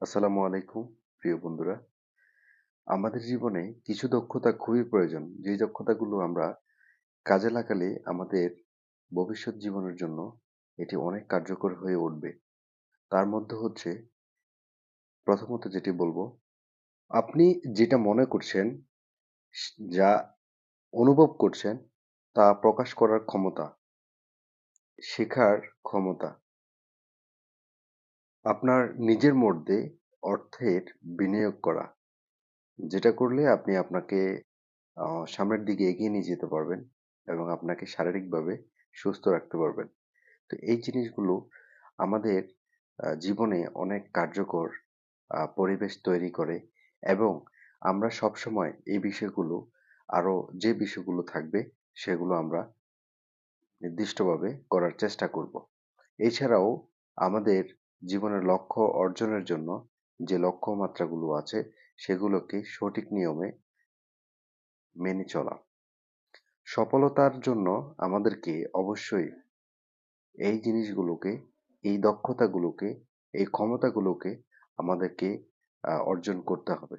আসসালামু আলাইকুম প্রিয় বন্ধুরা। আমাদের জীবনে কিছু দক্ষতা খুবই প্রয়োজন, যে দক্ষতাগুলো আমরা কাজে লাগালে আমাদের ভবিষ্যৎ জীবনের জন্য এটি অনেক কার্যকর হয়ে উঠবে। তার মধ্যে হচ্ছে প্রথমত যেটি বলবো, আপনি যেটা মনে করছেন, যা অনুভব করছেন তা প্রকাশ করার ক্ষমতা, শেখার ক্ষমতা। আপনার নিজের মধ্যে অর্থের বিনিয়োগ করা, যেটা করলে আপনি আপনাকে সামনের দিকে এগিয়ে নিয়ে যেতে পারবেন এবং আপনাকে শারীরিকভাবে সুস্থ রাখতে পারবেন। তো এই জিনিসগুলো আমাদের জীবনে অনেক কার্যকর পরিবেশ তৈরি করে এবং আমরা সবসময় এই বিষয়গুলো আরো যে বিষয়গুলো থাকবে সেগুলো আমরা নির্দিষ্টভাবে করার চেষ্টা করব। এছাড়াও আমাদের জীবনের লক্ষ্য অর্জনের জন্য যে লক্ষ্যমাত্রাগুলো আছে সেগুলোকে সঠিক নিয়মে মেনে চলা। সফলতার জন্য আমাদেরকে অবশ্যই এই জিনিসগুলোকে, এই দক্ষতাগুলোকে, এই ক্ষমতাগুলোকে আমাদেরকে অর্জন করতে হবে।